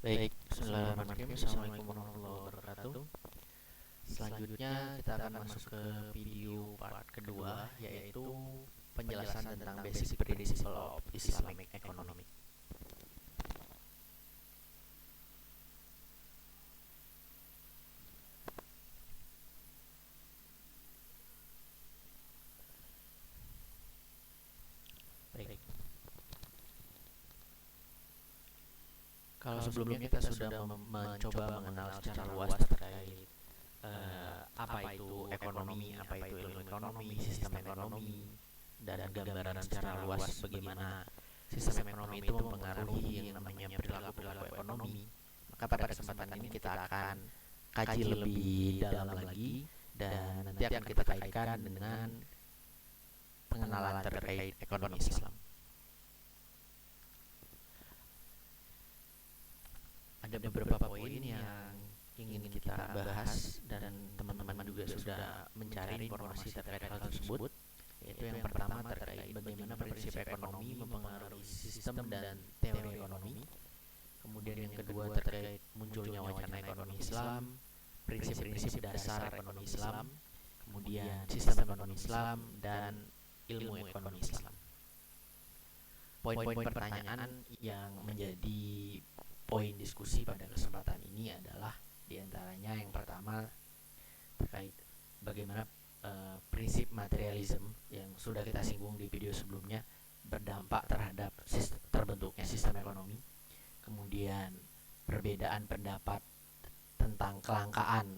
Baik, bismillahirrahmanirrahim. Assalamualaikum warahmatullahi wabarakatuh. Selanjutnya kita akan masuk ke video part kedua, yaitu penjelasan tentang basic principle of Islamic economy. Baik. Kalau sebelumnya kita sudah mencoba mengenal secara luas terkait apa itu ekonomi, apa itu ilmu ekonomi, sistem ekonomi, dan gambaran secara luas bagaimana sistem ekonomi itu mempengaruhi yang namanya perilaku-perilaku ekonomi. Maka pada kesempatan ini kita akan kaji lebih dalam lagi dan nanti akan kita kaitkan dengan pengenalan terkait ekonomi Islam. Ada beberapa poin yang ingin kita bahas dan teman-teman juga sudah mencari informasi terkait hal tersebut, yaitu yang pertama terkait bagaimana prinsip ekonomi mempengaruhi sistem dan teori ekonomi. Kemudian yang kedua terkait munculnya wacana ekonomi Islam, prinsip-prinsip dasar ekonomi Islam, kemudian sistem ekonomi Islam, dan ilmu ekonomi Islam. Poin-poin pertanyaan yang menjadi poin diskusi pada kesempatan ini adalah diantaranya yang pertama terkait bagaimana prinsip materialisme yang sudah kita singgung di video sebelumnya berdampak terhadap terbentuknya sistem ekonomi. Kemudian perbedaan pendapat tentang kelangkaan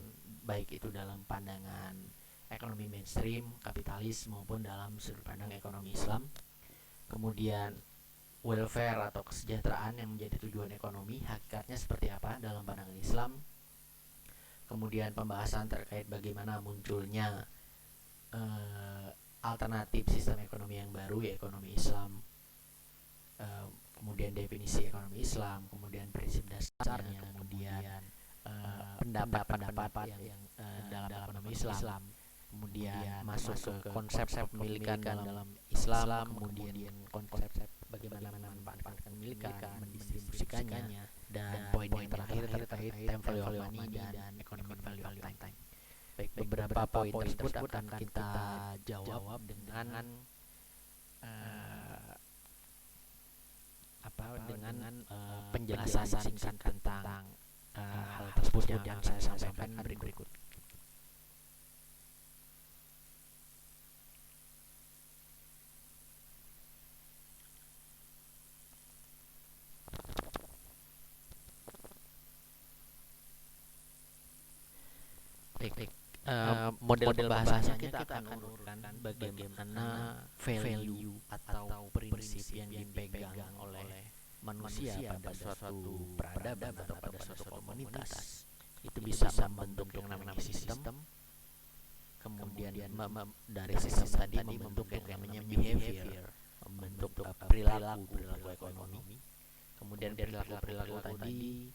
baik itu dalam pandangan ekonomi mainstream, kapitalis maupun dalam sudut pandang ekonomi Islam. Kemudian welfare atau kesejahteraan yang menjadi tujuan ekonomi, hakikatnya seperti apa dalam pandangan Islam. Kemudian pembahasan terkait bagaimana munculnya alternatif sistem ekonomi yang baru, ya ekonomi Islam. Kemudian definisi ekonomi Islam, kemudian prinsip dasarnya, kemudian pendapat-pendapat yang dalam ekonomi Islam. Kemudian masuk ke konsep kepemilikan dalam Islam, kemudian konsep bagaimana memanfaatkan kepemilikan, mendistribusikannya, dan poin yang terakhir terkait time value of money dan economic value of time. Baik, beberapa poin tersebut akan kita jawab dengan penjelasan singkat tentang hal tersebut yang saya sampaikan berikut. Model pembahasannya kita akan urutkan bagaimana value atau prinsip yang dipegang oleh manusia pada suatu peradaban atau pada suatu komunitas itu bisa membentuk yang namanya sistem. Kemudian dari sistem tadi membentuk yang namanya behavior, membentuk perilaku ekonomi. Kemudian perilaku tadi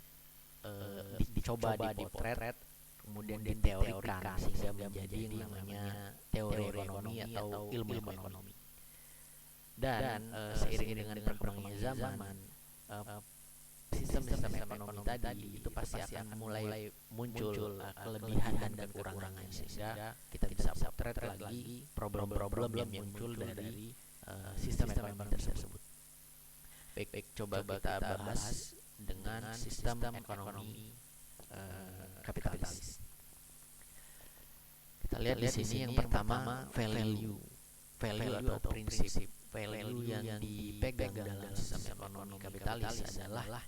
dicoba dipotret, kemudian diteorikan sehingga menjadi yang namanya teori ekonomi atau ilmu ekonomi. Dan seiring dengan perkembangannya zaman, sistem-sistem ekonomi tadi itu pasti akan mulai muncul kelebihan dan kekurangannya, sehingga kita bisa potret lagi problem-problem yang muncul dari sistem ekonomi tersebut. Baik, coba kita bahas dengan sistem ekonomi kapitalis. Kita lihat di sini yang pertama value atau prinsip. Value yang dipegang dalam sistem ekonomi kapitalis adalah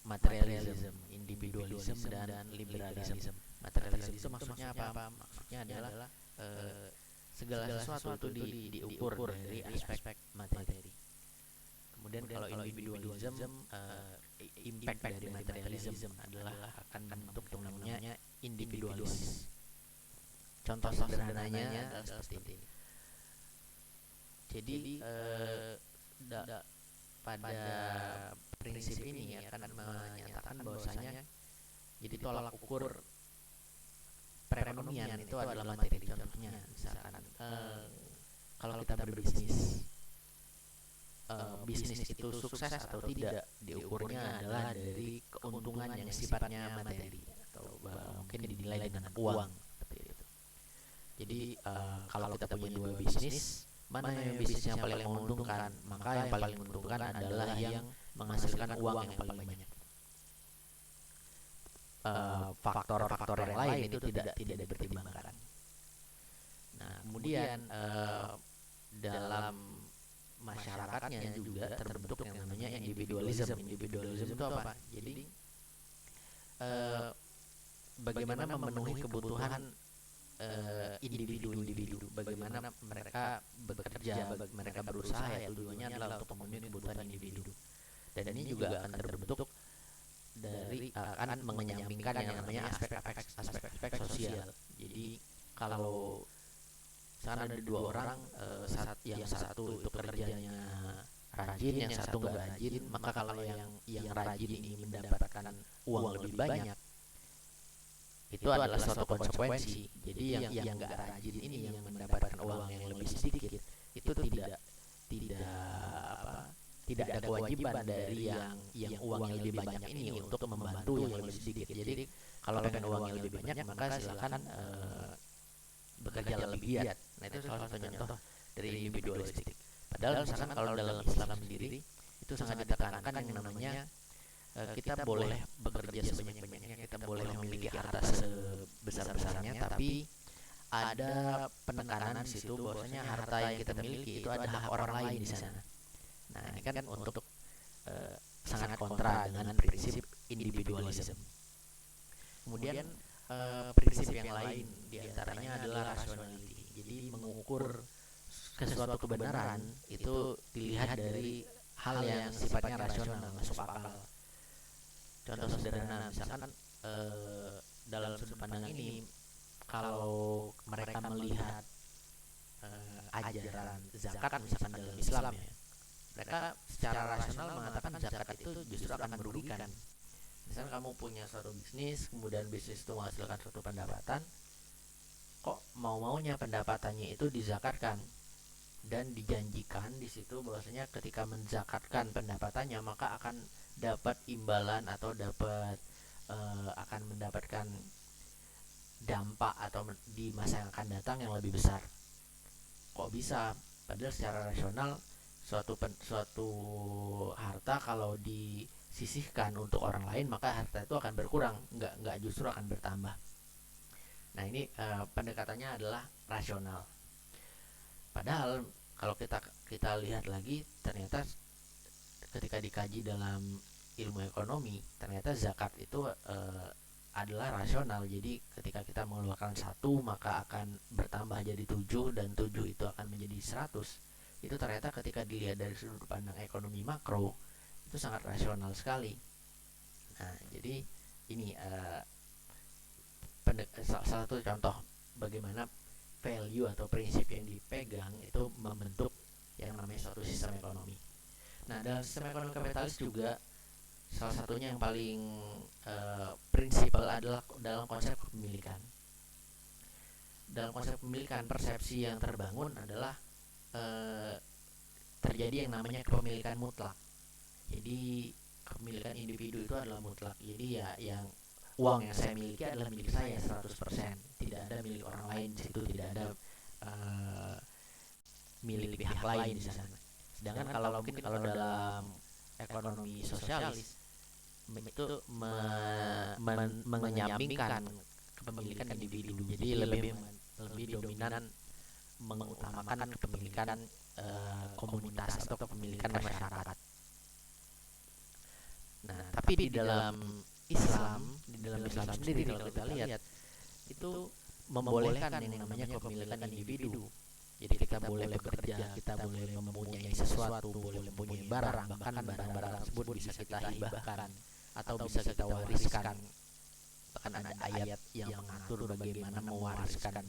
materialism, individualism, dan liberalism. Materialism itu maksudnya apa? Maksudnya adalah segala sesuatu itu diukur dari aspek materi. Kemudian kalau individualism, impact dari materialism adalah akan membentuk yang namanya individualis. Contoh sederhananya adalah seperti ini. Jadi pada prinsip ini akan menyatakan bahwasanya jadi tolak ukur perekonomian itu adalah materi. Contohnya misalkan kalau kita berbisnis, bisnis itu sukses atau tidak diukurnya adalah dari keuntungan yang sifatnya materi atau mungkin dinilai dengan uang seperti itu. Jadi kalau kita punya dua bisnis, mana yang bisnis yang paling menguntungkan? Maka yang paling menguntungkan adalah yang menghasilkan uang yang paling banyak. Faktor-faktor yang lain itu tidak dipertimbangkan. Nah, kemudian dalam masyarakatnya juga terbentuk yang namanya individualism. Individualism itu apa? Jadi bagaimana memenuhi kebutuhan individu-individu, bagaimana mereka bekerja, mereka berusaha, ya tujuannya adalah untuk memenuhi kebutuhan individu. Dan ini juga akan terbentuk dari akan menyampingkan yang namanya aspek sosial. Jadi kalau misalkan ada dua orang, yang satu itu kerjanya rajin, yang satu nggak rajin, maka kalau yang rajin ini mendapatkan uang lebih banyak, itu adalah suatu konsekuensi. Jadi yang nggak rajin ini yang mendapatkan uang yang lebih sedikit, itu tidak ada kewajiban dari yang uang yang lebih banyak ini untuk membantu yang lebih sedikit. Jadi kalau pengen uang yang lebih banyak, maka silakan bekerja lebih giat. Nah, itu salah satu contoh dari individualistik. Padahal misalkan kalau dalam Islam sendiri itu sangat ditekankan yang namanya kita boleh bekerja sebanyak-banyaknya, kita boleh memiliki harta sebesar-besarnya, tapi ada penekanan di situ bahwasanya harta yang kita miliki itu ada hak orang lain di sana. Nah, ini kan untuk sangat kontra dengan prinsip individualisme. Kemudian prinsip yang lain diantaranya adalah rationality. Jadi mengukur sesuatu kebenaran itu dilihat dari hal yang sifatnya rasional, masuk akal. Contoh sederhana, misalkan dalam sudut pandang ini, kalau mereka melihat ajaran zakat misalkan dalam Islam, ya, mereka secara rasional mengatakan zakat itu justru akan merugikan. Misalkan kamu punya suatu bisnis, kemudian bisnis itu menghasilkan suatu pendapatan, kok mau-maunya pendapatannya itu dizakatkan, dan dijanjikan di situ bahwasanya ketika menzakatkan pendapatannya maka akan dapat imbalan atau akan mendapatkan dampak atau di masa yang akan datang yang lebih besar. Kok bisa? Padahal secara rasional suatu harta kalau disisihkan untuk orang lain, maka harta itu akan berkurang, nggak justru akan bertambah. Nah, ini pendekatannya adalah rasional. Padahal kalau kita lihat lagi, ternyata ketika dikaji dalam ilmu ekonomi, ternyata zakat itu adalah rasional. Jadi ketika kita mengeluarkan 1, maka akan bertambah jadi 7, dan 7 itu akan menjadi 100. Itu ternyata ketika dilihat dari sudut pandang ekonomi makro, itu sangat rasional sekali. Nah, jadi ini salah satu contoh bagaimana value atau prinsip yang dipegang itu membentuk yang namanya suatu sistem ekonomi. Nah, dalam sistem ekonomi kapitalis juga salah satunya yang paling prinsipal adalah dalam konsep kepemilikan. Dalam konsep kepemilikan, persepsi yang terbangun adalah terjadi yang namanya kepemilikan mutlak. Jadi kepemilikan individu itu adalah mutlak. Jadi ya yang uang yang saya miliki adalah milik saya 100%. Tidak ada milik orang lain di situ, tidak ada milik pihak lain di sana. Sedangkan kalau dalam ekonomi sosialis itu menyampingkan kepemilikan individu. Jadi lebih dominan mengutamakan kepemilikan komunitas atau kepemilikan masyarakat. Nah, tapi di dalam Islam sendiri kalau kita lihat itu membolehkan yang namanya kepemilikan individu. Jadi kita boleh bekerja, kita boleh mempunyai sesuatu, boleh mempunyai barang, bahkan barang-barang tersebut bisa kita hibahkan atau bisa kita wariskan. Bahkan ada ayat yang mengatur bagaimana mewariskan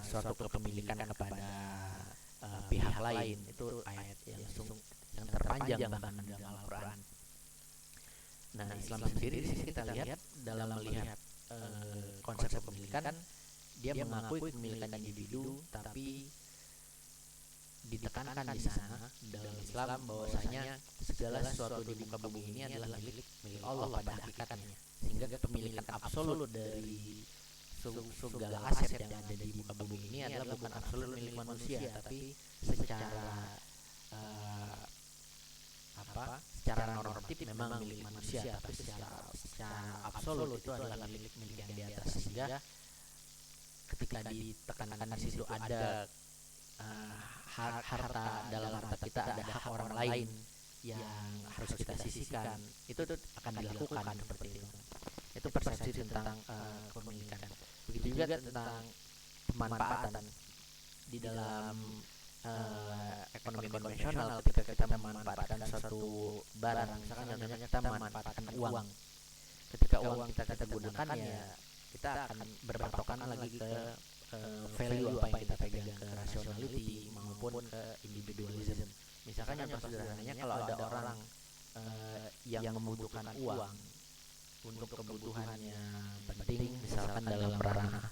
suatu kepemilikan kepada pihak lain. Itu ayat yang terpanjang bahkan dalam Al-Quran. Nah, Islam sendiri di sini kita lihat dalam melihat konsep kepemilikan, dia mengakui kepemilikan individu, tapi ditekankan di sana dalam Islam bahwasanya segala sesuatu di muka bumi ini adalah milik Allah pada hakikatnya, sehingga kepemilikan absolut dari segala aset yang ada di muka bumi ini adalah bukan absolut milik manusia, tapi secara uh, secara normatif memang milik manusia, tapi secara absolut itu adalah milik yang di atas, sehingga ketika ditekankan di situ ada harta, dalam harta kita ada hak orang lain yang harus kita sisihkan, itu tuh akan dilakukan seperti itu persepsi tentang kepemilikan. Begitu juga tentang pemanfaatan di dalam ekonomi konvensional. Ketika kita memanfaatkan suatu barang, misalkan contohnya kita memanfaatkan uang, ketika uang kita gunakan, ya kita akan berpatokan lagi ke value apa yang kita pegang, ke rationality maupun ke individualism. Misalkan contoh sederhananya, kalau ada orang yang membutuhkan uang untuk kebutuhannya penting, misalkan dalam ranah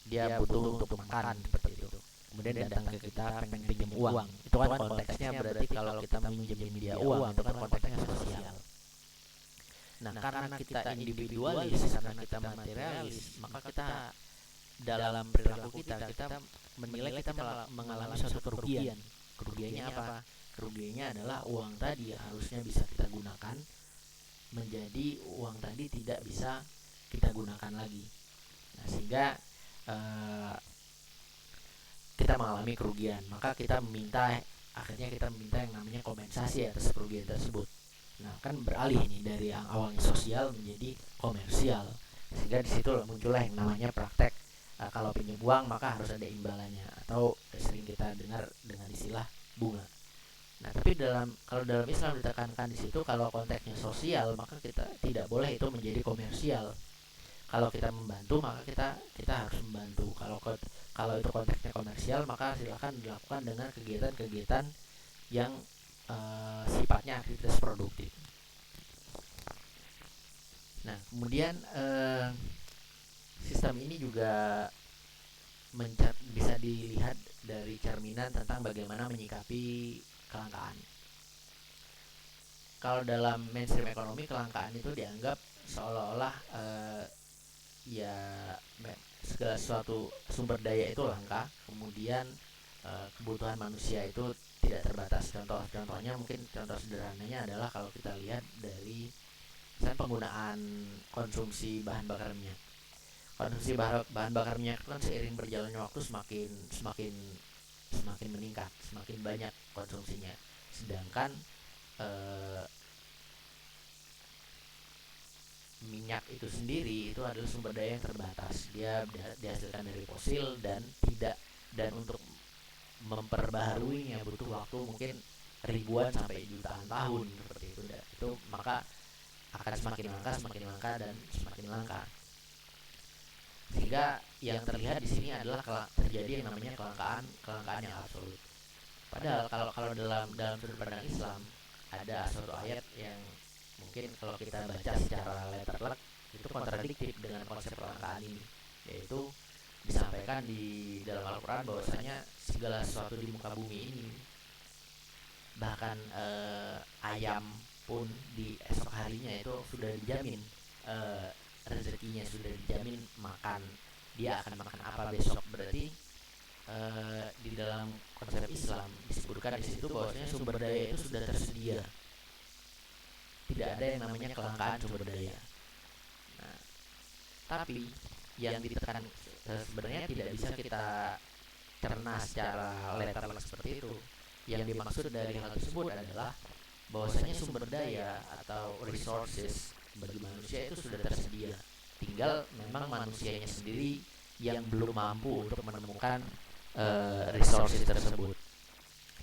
dia butuh untuk makan seperti itu, kemudian datang ke kita pengen pinjam uang, itu kan konteksnya berarti kalau kita minjemin dia uang itu kan konteksnya sosial. Nah, karena kita individualis, karena kita materialis, maka kita dalam perilaku kita menilai kita mengalami suatu kerugian. Kerugiannya apa? Kerugiannya adalah uang tadi harusnya bisa kita gunakan menjadi uang tadi tidak bisa kita gunakan lagi. Nah, sehingga kita mengalami kerugian, maka akhirnya kita meminta yang namanya kompensasi atas kerugian tersebut. Nah, kan beralih nih dari yang awalnya sosial menjadi komersial, sehingga disitulah muncullah yang namanya praktek kalau pinjam uang maka harus ada imbalannya, atau sering kita dengar dengan istilah bunga. Nah, tapi kalau dalam Islam ditekankan di situ kalau konteksnya sosial, maka kita tidak boleh itu menjadi komersial. Kalau kita membantu, maka kita harus membantu. Kalau itu konteksnya komersial, maka silakan dilakukan dengan kegiatan-kegiatan yang sifatnya aktivitas produktif. Nah, kemudian sistem ini juga bisa dilihat dari cerminan tentang bagaimana menyikapi kelangkaan. Kalau dalam mainstream ekonomi, kelangkaan itu dianggap seolah-olah ya segala sesuatu sumber daya itu langka, kemudian kebutuhan manusia itu tidak terbatas. Contohnya mungkin contoh sederhananya adalah kalau kita lihat dari penggunaan konsumsi bahan bakar minyak. Konsumsi bahan bakar minyak kan seiring berjalannya waktu semakin meningkat, semakin banyak konsumsinya. Sedangkan minyak itu sendiri itu adalah sumber daya yang terbatas. Dia dihasilkan dari fosil dan untuk memperbaharuinya butuh waktu mungkin ribuan sampai jutaan tahun seperti itu. Itu maka akan semakin langka dan semakin langka. Sehingga yang terlihat di sini adalah terjadi yang namanya kelangkaan yang absolut. Padahal kalau dalam sudut pandang Islam ada suatu ayat yang mungkin kalau kita baca secara letter luck itu kontradiktif dengan konsep kelangkaan ini, yaitu disampaikan di dalam Al-Quran bahwasanya segala sesuatu di muka bumi ini, bahkan ayam pun di esok harinya itu sudah dijamin rezekinya, sudah dijamin makan, dia akan makan apa besok. Berarti di dalam konsep Islam disebutkan di situ bahwasanya sumber daya itu sudah tersedia, tidak ada yang namanya kelangkaan sumber daya. Nah, tapi yang ditekan sebenarnya tidak bisa kita cerna secara letterlek seperti itu. Yang dimaksud dari hal tersebut adalah bahwasanya sumber daya atau resources bagi manusia itu sudah tersedia, tinggal memang manusianya sendiri yang belum mampu untuk menemukan resources tersebut.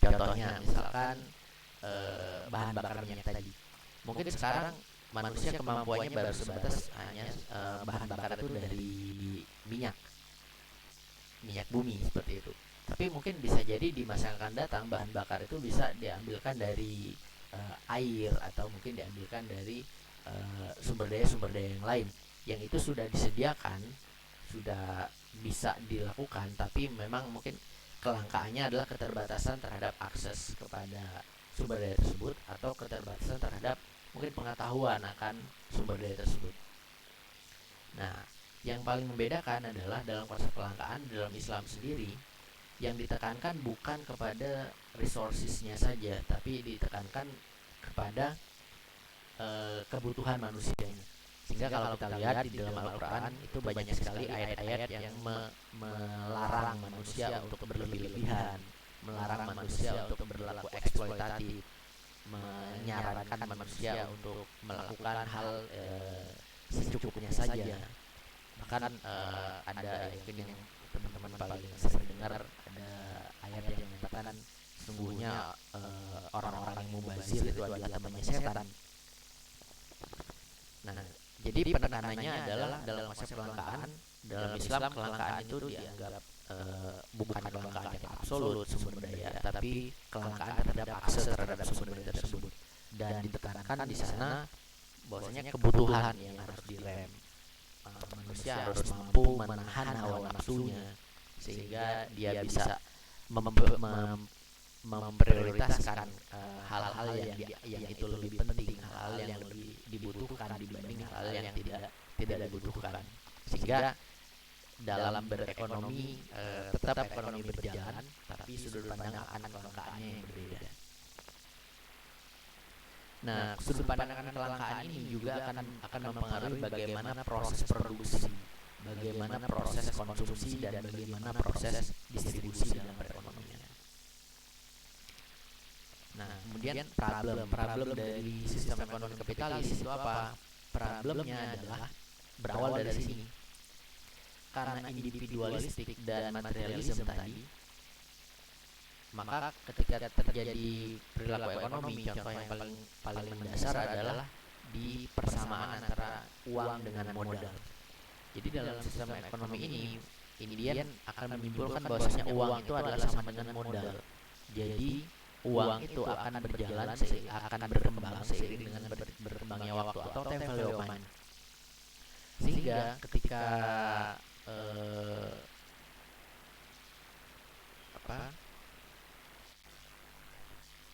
Contohnya misalkan bahan bakar minyak tadi, mungkin sekarang manusia kemampuannya baru sebatas hanya bahan bakar itu dari minyak bumi seperti itu. Tapi mungkin bisa jadi di masa yang akan datang bahan bakar itu bisa diambilkan dari air, atau mungkin diambilkan dari sumber daya yang lain yang itu sudah disediakan, sudah bisa dilakukan, tapi memang mungkin kelangkaannya adalah keterbatasan terhadap akses kepada sumber daya tersebut atau keterbatasan terhadap mungkin pengetahuan akan sumber daya tersebut. Nah, yang paling membedakan adalah dalam konsep kelangkaan dalam Islam sendiri, yang ditekankan bukan kepada resourcesnya saja, tapi ditekankan kepada kebutuhan manusianya. Sehingga kalau kita lihat di dalam Al-Quran itu banyak sekali ayat-ayat yang melarang manusia untuk berlebih-lebihan, melarang manusia untuk berlaku eksploitatif, menyarankan manusia untuk melakukan hal secukupnya saja. Bahkan ada mungkin yang teman-teman paling sering dengar, ada ayat yang mengatakan sesungguhnya orang-orang yang mubazir itu adalah temannya setan. Nah, jadi penekanannya adalah dalam konsep kelangkaan, dalam Islam kelangkaan itu dianggap bukan kelangkaan yang absolut sumber daya, tapi kelangkaan terhadap akses terhadap sumber daya tersebut. Dan ditekankan di sana bahwasanya kebutuhan yang harus direm. Manusia harus mampu menahan hawa nafsunya sehingga dia bisa memprioritaskan hal-hal yang itu lebih penting, hal-hal yang lebih dibutuhkan dibanding hal yang tidak dibutuhkan. Sehingga dalam berekonomi tetap ekonomi berjalan, tapi sudut pandang akan kelangkaannya yang berbeda. Nah, sudut pandang kelangkaan ini juga akan mempengaruhi bagaimana proses produksi, bagaimana proses konsumsi, dan bagaimana proses distribusi dalam perekonomian. Nah, kemudian problem dari sistem ekonomi kapitalis itu apa? Problemnya adalah berawal dari sini. Karena individualistik dan materialisme tadi, maka ketika terjadi perilaku ekonomi, contoh yang paling mendasar adalah di persamaan antara uang dengan modal. Jadi dalam sistem ekonomi ini dia akan menyimpulkan bahwasanya uang itu adalah sama dengan modal. Jadi uang itu akan berkembang seiring dengan berkembangnya waktu atau time value of money. Sehingga ketika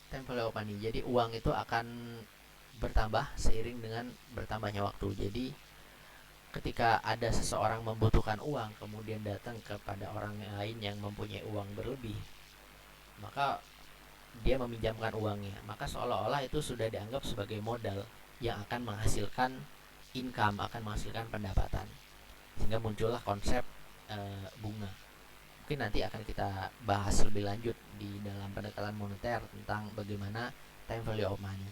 time value of money, jadi uang itu akan bertambah seiring dengan bertambahnya waktu. Jadi ketika ada seseorang membutuhkan uang kemudian datang kepada orang lain yang mempunyai uang berlebih, maka dia meminjamkan uangnya, maka seolah-olah itu sudah dianggap sebagai modal yang akan menghasilkan income, akan menghasilkan pendapatan. Sehingga muncullah konsep bunga. Mungkin nanti akan kita bahas lebih lanjut di dalam pendekatan moneter tentang bagaimana time value of money.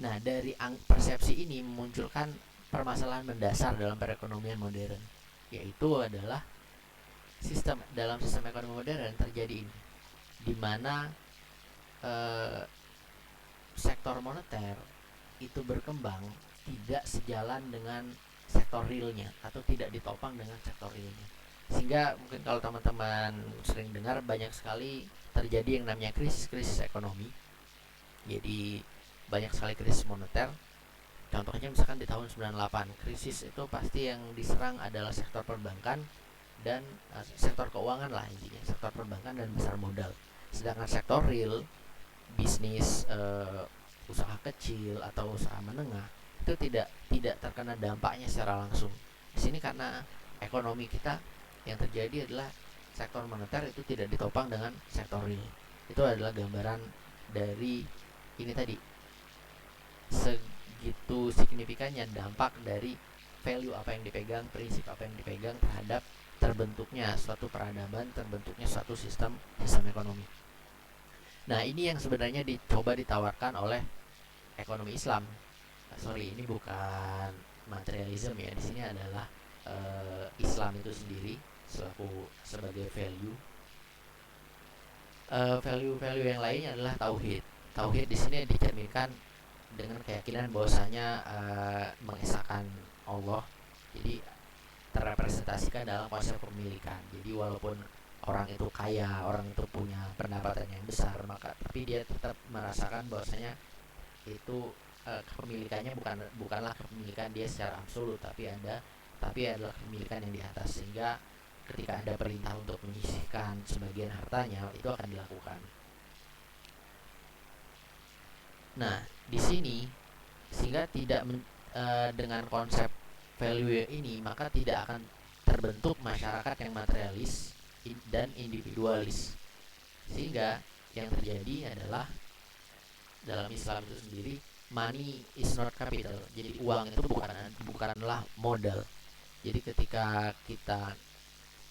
Nah, dari persepsi ini memunculkan permasalahan mendasar dalam perekonomian modern, yaitu adalah dalam sistem ekonomi modern terjadi ini, di mana sektor moneter itu berkembang tidak sejalan dengan sektor realnya atau tidak ditopang dengan sektor realnya. Sehingga mungkin kalau teman-teman sering dengar, banyak sekali terjadi yang namanya krisis ekonomi. Jadi banyak sekali krisis moneter. Contohnya misalkan di tahun 98, krisis itu pasti yang diserang adalah sektor perbankan dan sektor keuangan lah intinya, sektor perbankan dan pasar modal. Sedangkan sektor real, bisnis, usaha kecil atau usaha menengah itu tidak terkena dampaknya secara langsung. Di sini karena ekonomi kita yang terjadi adalah sektor moneter itu tidak ditopang dengan sektor real. Itu adalah gambaran dari ini tadi, segitu signifikannya dampak dari value apa yang dipegang, prinsip apa yang dipegang terhadap terbentuknya suatu peradaban, terbentuknya suatu sistem ekonomi. Nah, ini yang sebenarnya dicoba ditawarkan oleh ekonomi Islam. Ini bukan materialisme ya. Di sini adalah Islam itu sendiri sebagai value. Value yang lainnya adalah tauhid. Tauhid di sini dicerminkan dengan keyakinan bahwasanya mengesahkan Allah. Jadi terrepresentasikan dalam konsep kepemilikan. Jadi walaupun orang itu kaya, orang itu punya pendapatan yang besar, tapi dia tetap merasakan bahwasanya itu kepemilikannya bukanlah kepemilikan dia secara absolut, tapi adalah kepemilikan yang di atas. Sehingga ketika ada perintah untuk menyisihkan sebagian hartanya, itu akan dilakukan. Nah, di sini sehingga tidak dengan konsep value ini, maka tidak akan terbentuk masyarakat yang materialis dan individualis. Sehingga yang terjadi adalah dalam Islam itu sendiri, money is not capital. Jadi uang itu bukanlah modal. Jadi ketika kita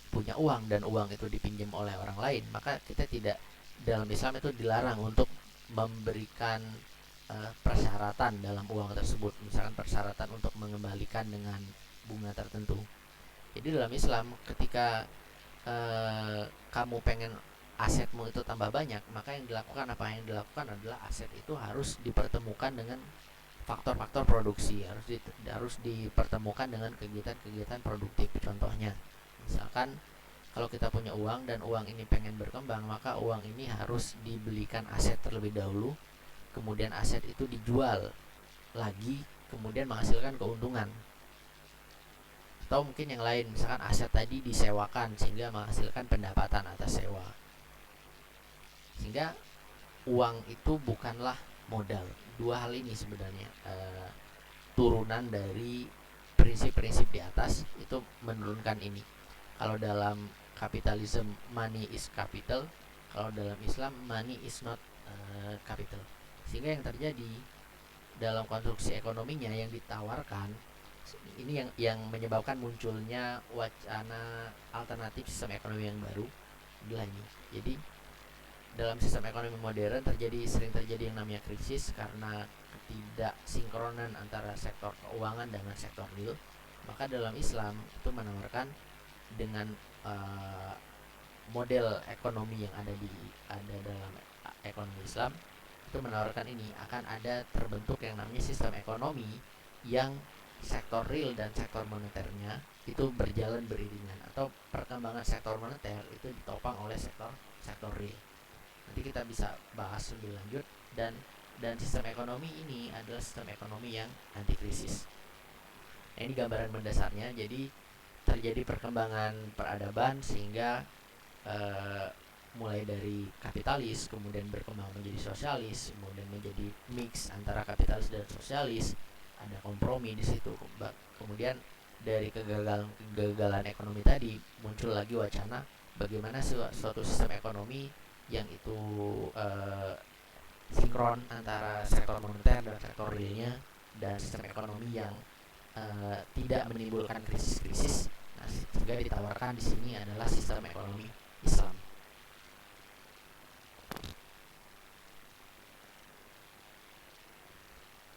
punya uang dan uang itu dipinjam oleh orang lain, maka kita tidak, dalam Islam itu dilarang untuk memberikan persyaratan dalam uang tersebut. Misalkan persyaratan untuk mengembalikan dengan bunga tertentu. Jadi dalam Islam ketika kamu pengen asetmu itu tambah banyak, maka yang dilakukan adalah aset itu harus dipertemukan dengan faktor-faktor produksi, harus dipertemukan dengan kegiatan-kegiatan produktif. Contohnya, misalkan kalau kita punya uang dan uang ini pengen berkembang, maka uang ini harus dibelikan aset terlebih dahulu, kemudian aset itu dijual lagi, kemudian menghasilkan keuntungan. Atau mungkin yang lain, misalkan aset tadi disewakan sehingga menghasilkan pendapatan atas sewa. Sehingga uang itu bukanlah modal. Dua hal ini sebenarnya turunan dari prinsip-prinsip di atas itu menurunkan ini. Kalau dalam kapitalisme money is capital, kalau dalam Islam money is not capital. Sehingga yang terjadi dalam konstruksi ekonominya yang ditawarkan ini yang menyebabkan munculnya wacana alternatif sistem ekonomi yang baru adalah ini. Jadi dalam sistem ekonomi modern sering terjadi yang namanya krisis karena ketidaksinkronan antara sektor keuangan dengan sektor real. Maka dalam Islam itu menawarkan dengan model ekonomi yang ada dalam ekonomi Islam, itu menawarkan ini akan ada terbentuk yang namanya sistem ekonomi yang sektor real dan sektor moneternya itu berjalan beriringan, atau perkembangan sektor moneter itu ditopang oleh sektor real. Nanti kita bisa bahas lebih lanjut, dan sistem ekonomi ini adalah sistem ekonomi yang anti krisis. Nah, ini gambaran mendasarnya. Jadi terjadi perkembangan peradaban sehingga mulai dari kapitalis kemudian berkembang menjadi sosialis, kemudian menjadi mix antara kapitalis dan sosialis, ada kompromi di situ. Kemudian dari kegagalan ekonomi tadi muncul lagi wacana bagaimana suatu sistem ekonomi yang itu sinkron antara sektor moneter dan sektor realnya, dan sistem ekonomi yang tidak menimbulkan krisis-krisis. Nah, sehingga ditawarkan di sini adalah sistem ekonomi Islam.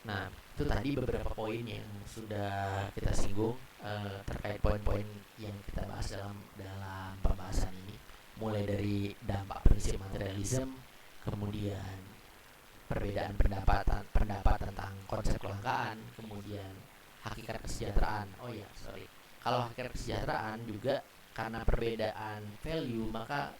Nah, itu tadi beberapa poin yang sudah kita singgung terkait poin-poin yang kita bahas dalam pembahasan ini, mulai dari dampak prinsip materialisme, kemudian perbedaan pendapat tentang konsep kelangkaan, kemudian hakikat kesejahteraan. Kalau hakikat kesejahteraan juga karena perbedaan value, maka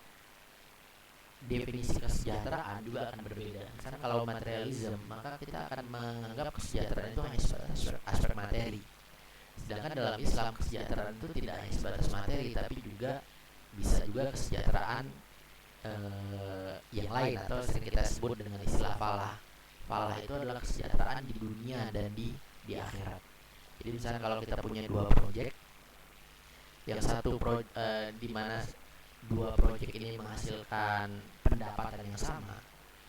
definisi kesejahteraan juga akan berbeda. Karena kalau materialisme, maka kita akan menganggap kesejahteraan itu hanya sebatas aspek materi. Sedangkan dalam Islam kesejahteraan itu tidak hanya sebatas materi, tapi juga bisa juga kesejahteraan yang lain, atau sering kita sebut dengan istilah falah. Falah itu adalah kesejahteraan di dunia dan di akhirat. Jadi misalnya kalau kita punya dua proyek, yang satu di mana dua proyek ini menghasilkan pendapatan yang sama,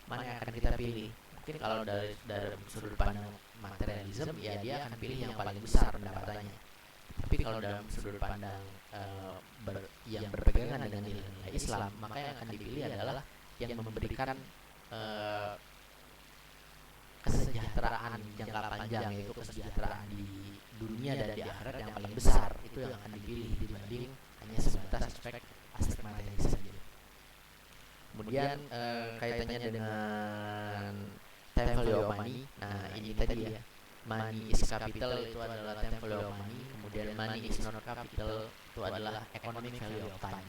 mana yang akan kita pilih? Mungkin kalau dari sudut pandang materialisme, ya dia akan pilih yang paling besar pendapatannya. Tapi kalau dalam sudut pandang yang berpegangan dengan nilai Islam, maka yang akan dipilih adalah yang memberikan kesejahteraan jangka panjang, yaitu kesejahteraan di dunia dan di akhirat yang paling besar. Itu yang akan dipilih dibanding hanya sebatas aspek materi saja. Kemudian kaitannya dengan time value of money. Nah, ini tadi ya, money is capital itu adalah time value of money. Kemudian money is not capital itu adalah economic value of time.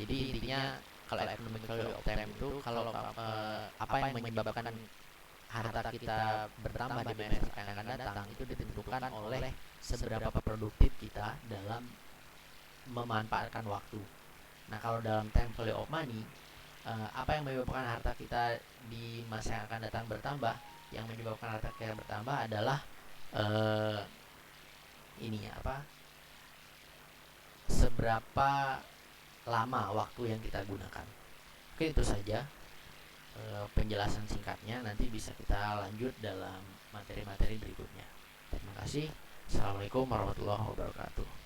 Jadi intinya kalau economic value of time itu kalau apa yang menyebabkan harta kita bertambah di masa yang akan datang itu ditentukan oleh seberapa produktif kita dalam memanfaatkan waktu. Nah, kalau dalam time value of money, apa yang menyebabkan harta kita di masa yang akan datang bertambah? Yang menyebabkan harta kita bertambah adalah eh, ini ya, apa? Seberapa lama waktu yang kita gunakan. Oke, itu saja penjelasan singkatnya. Nanti bisa kita lanjut dalam materi-materi berikutnya. Terima kasih. Assalamualaikum warahmatullahi wabarakatuh.